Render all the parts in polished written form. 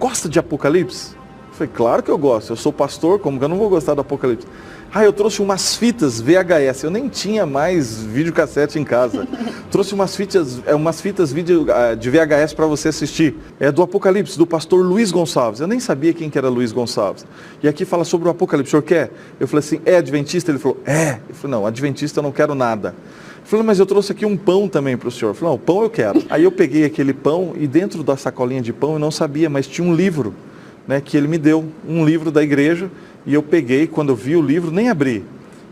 gosta de Apocalipse? Eu falei, claro que eu gosto, eu sou pastor, como que eu não vou gostar do Apocalipse? Eu trouxe umas fitas VHS, eu nem tinha mais videocassete em casa. Trouxe umas fitas vídeo de VHS para você assistir. É do Apocalipse, do pastor Luiz Gonçalves. Eu nem sabia quem que era Luiz Gonçalves. E aqui fala sobre o Apocalipse, o senhor quer? Eu falei assim, é adventista? Ele falou, é. Eu falei, não, adventista eu não quero nada. Eu falei, mas eu trouxe aqui um pão também para o senhor. Eu falei, não, pão eu quero. Aí eu peguei aquele pão e dentro da sacolinha de pão eu não sabia, mas tinha um livro, né, que ele me deu, um livro da igreja. E eu peguei, quando eu vi o livro, nem abri.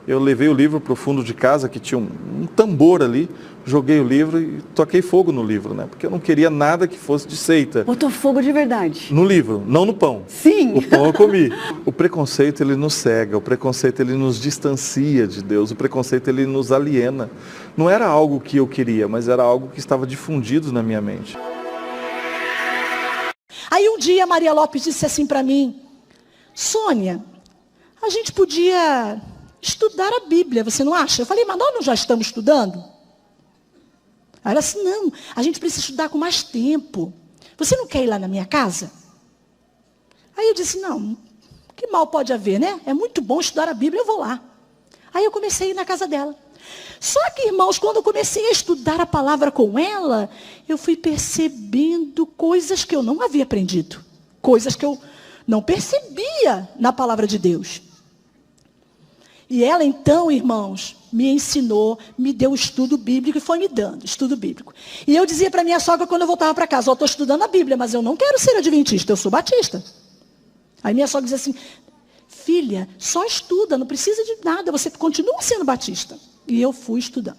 Eu levei o livro para o fundo de casa, que tinha um tambor ali, joguei o livro e toquei fogo no livro, né? Porque eu não queria nada que fosse de seita. Botou fogo de verdade. No livro, não no pão. Sim. O pão eu comi. O preconceito, ele nos cega, o preconceito, ele nos distancia de Deus, o preconceito, ele nos aliena. Não era algo que eu queria, mas era algo que estava difundido na minha mente. Aí um dia a Maria Lopes disse assim para mim, Sônia, a gente podia estudar a Bíblia, você não acha? Eu falei, mas nós não já estamos estudando? Aí ela disse, não, a gente precisa estudar com mais tempo. Você não quer ir lá na minha casa? Aí eu disse, não, que mal pode haver, né? É muito bom estudar a Bíblia, eu vou lá. Aí eu comecei a ir na casa dela. Só que, irmãos, quando eu comecei a estudar a palavra com ela, eu fui percebendo coisas que eu não havia aprendido. Coisas que eu não percebia na palavra de Deus. E ela então, irmãos, me ensinou, me deu estudo bíblico e foi me dando estudo bíblico. E eu dizia para minha sogra quando eu voltava para casa, estou estudando a Bíblia, mas eu não quero ser adventista, eu sou batista. Aí minha sogra dizia assim, filha, só estuda, não precisa de nada, você continua sendo batista. E eu fui estudando.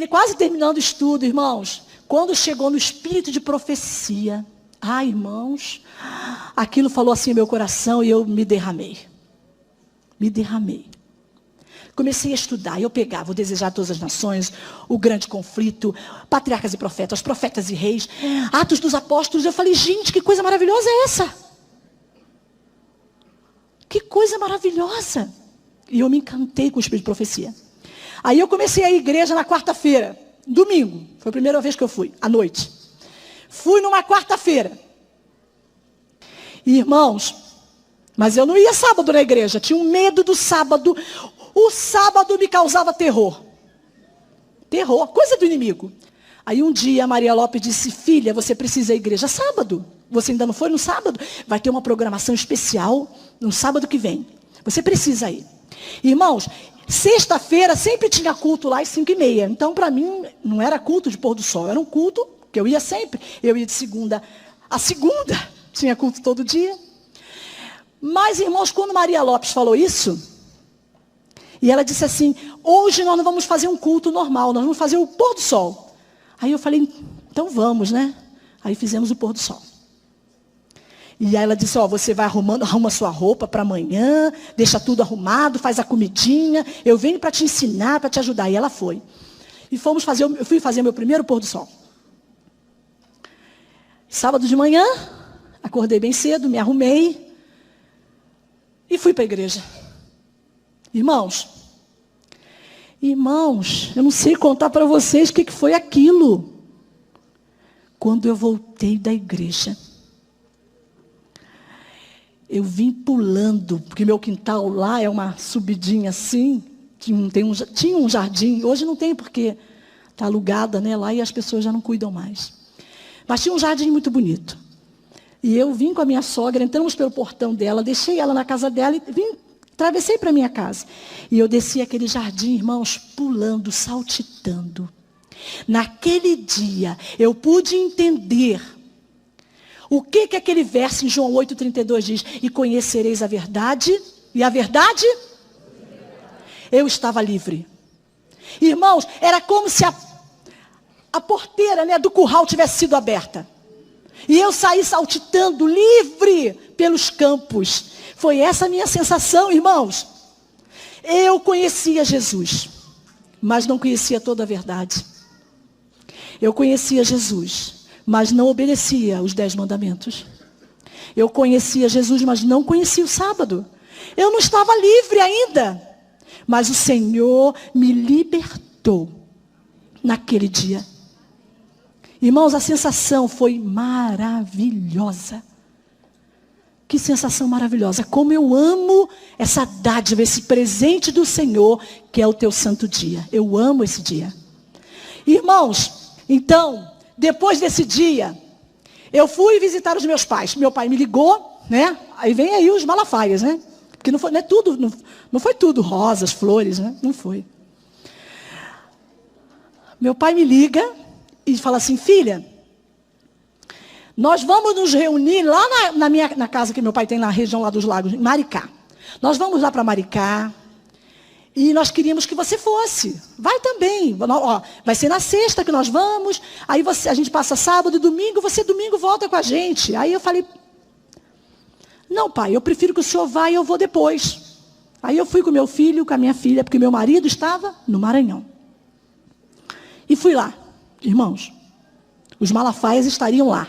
Quase terminando o estudo, irmãos, quando chegou no espírito de profecia, irmãos, aquilo falou assim no meu coração e eu me derramei. Me derramei. Comecei a estudar, eu pegava o Desejar de Todas as Nações, o Grande Conflito, Patriarcas e Profetas, Profetas e Reis, Atos dos Apóstolos. Eu falei, gente, que coisa maravilhosa é essa? Que coisa maravilhosa. E eu me encantei com o espírito de profecia. Aí eu comecei a ir à igreja na quarta-feira, domingo. Foi a primeira vez que eu fui, à noite. Fui numa quarta-feira. E, irmãos, mas eu não ia sábado na igreja, tinha um medo do sábado. O sábado me causava terror. Terror, coisa do inimigo. Aí um dia a Maria Lopes disse, filha, você precisa ir à igreja sábado. Você ainda não foi no sábado? Vai ter uma programação especial no sábado que vem. Você precisa ir. Irmãos, sexta-feira sempre tinha culto lá às 5h30. Então, para mim, não era culto de pôr do sol. Era um culto que eu ia sempre. Eu ia de segunda a segunda. Tinha culto todo dia. Mas, irmãos, quando Maria Lopes falou isso, e ela disse assim, hoje nós não vamos fazer um culto normal, nós vamos fazer o pôr do sol. Aí eu falei, então vamos, né? Aí fizemos o pôr do sol. E aí ela disse, você vai arruma sua roupa para amanhã, deixa tudo arrumado, faz a comidinha, eu venho para te ensinar, para te ajudar. E ela foi. E eu fui fazer meu primeiro pôr do sol. Sábado de manhã, acordei bem cedo, me arrumei e fui para a igreja. Irmãos, eu não sei contar para vocês o que foi aquilo. Quando eu voltei da igreja, eu vim pulando, porque meu quintal lá é uma subidinha assim, tinha um jardim, hoje não tem porque está alugada, né, lá e as pessoas já não cuidam mais. Mas tinha um jardim muito bonito. E eu vim com a minha sogra, entramos pelo portão dela, deixei ela na casa dela e atravessei para a minha casa. E eu desci aquele jardim, irmãos, pulando, saltitando. Naquele dia, eu pude entender o que aquele verso em João 8,32 diz. E conhecereis a verdade, e a verdade, eu estava livre. Irmãos, era como se a porteira, né, do curral tivesse sido aberta. E eu saí saltitando, livre pelos campos. Foi essa a minha sensação, irmãos. Eu conhecia Jesus, mas não conhecia toda a verdade. Eu conhecia Jesus, mas não obedecia os 10 mandamentos. Eu conhecia Jesus, mas não conhecia o sábado. Eu não estava livre ainda. Mas o Senhor me libertou naquele dia. Irmãos, a sensação foi maravilhosa. Que sensação maravilhosa. Como eu amo essa dádiva, esse presente do Senhor, que é o teu santo dia. Eu amo esse dia. Irmãos, então, depois desse dia, eu fui visitar os meus pais. Meu pai me ligou, né? Aí vem aí os Malafaias, né? Porque não foi tudo rosas, flores, né? Não foi. Meu pai me liga e fala assim: filha, nós vamos nos reunir lá na casa que meu pai tem na região lá dos Lagos, em Maricá. Nós vamos lá para Maricá e nós queríamos que você fosse. Vai também. Ó, vai ser na sexta que nós vamos. Aí a gente passa sábado e domingo, você domingo volta com a gente. Aí eu falei: não, pai, eu prefiro que o senhor vá e eu vou depois. Aí eu fui com meu filho, com a minha filha, porque meu marido estava no Maranhão. E fui lá, irmãos. Os Malafaias estariam lá.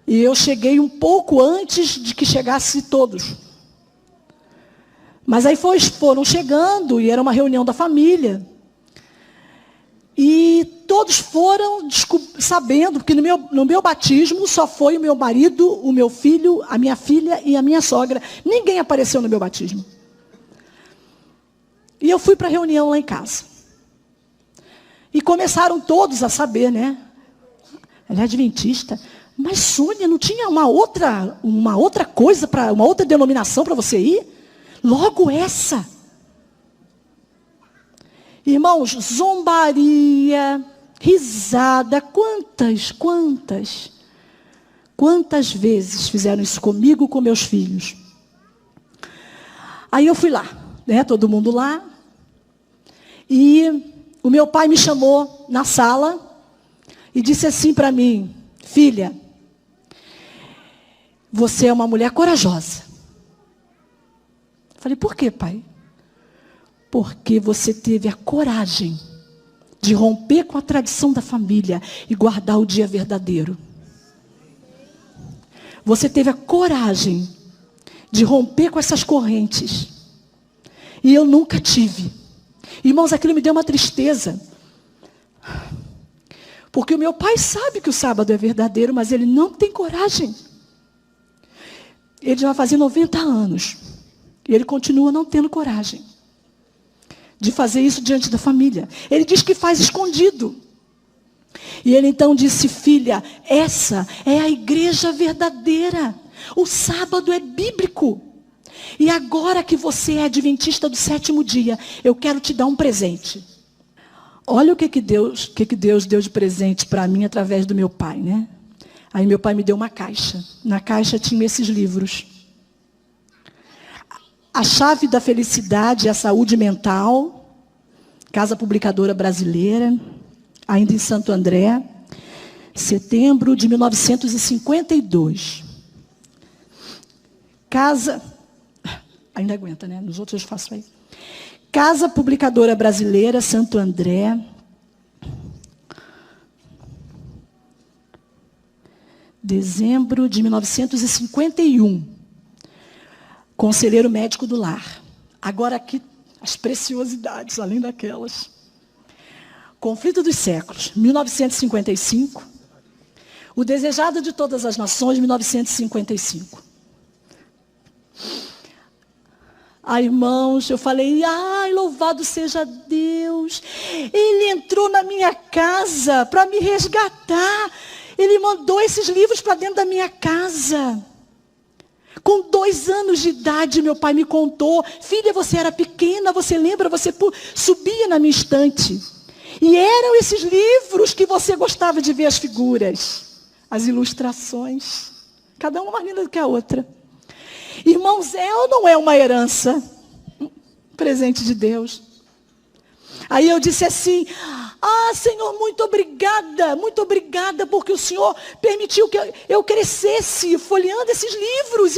E eu cheguei um pouco antes de que chegasse todos. Mas aí foram chegando e era uma reunião da família. E todos foram sabendo, porque no meu batismo só foi o meu marido, o meu filho, a minha filha e a minha sogra. Ninguém apareceu no meu batismo. E eu fui para a reunião lá em casa. E começaram todos a saber, né? Ela é adventista. Mas, Sônia, não tinha uma outra coisa, uma outra denominação para você ir? Logo essa. Irmãos, zombaria, risada, quantas vezes fizeram isso comigo, com meus filhos? Aí eu fui lá, né? Todo mundo lá. E o meu pai me chamou na sala e disse assim para mim: filha, você é uma mulher corajosa. Falei: por quê, pai? Porque você teve a coragem de romper com a tradição da família e guardar o dia verdadeiro. Você teve a coragem de romper com essas correntes. E eu nunca tive. Irmãos, aquilo me deu uma tristeza. Porque o meu pai sabe que o sábado é verdadeiro, mas ele não tem coragem. Ele já vai fazer 90 anos. E ele continua não tendo coragem de fazer isso diante da família. Ele diz que faz escondido. E ele então disse: filha, essa é a igreja verdadeira. O sábado é bíblico. E agora que você é adventista do sétimo dia, eu quero te dar um presente. Olha o que Deus deu de presente para mim através do meu pai, né? Aí meu pai me deu uma caixa. Na caixa tinha esses livros. A Chave da Felicidade e a Saúde Mental, Casa Publicadora Brasileira, ainda em Santo André, setembro de 1952. Ainda aguenta, né? Nos outros eu faço aí. Casa Publicadora Brasileira, Santo André. Dezembro de 1951. Conselheiro médico do lar. Agora aqui, as preciosidades, além daquelas. Conflito dos séculos, 1955. O Desejado de Todas as Nações, 1955. Irmãos, eu falei: ai, louvado seja Deus. Ele entrou na minha casa para me resgatar. Ele mandou esses livros para dentro da minha casa. Com 2 anos de idade, meu pai me contou: filha, você era pequena, você lembra? Você subia na minha estante. E eram esses livros que você gostava de ver as figuras, as ilustrações. Cada uma mais linda do que a outra. Irmãos, é ou não é uma herança? Um presente de Deus. Aí eu disse assim: Senhor, muito obrigada, porque o Senhor permitiu que eu crescesse folheando esses livros.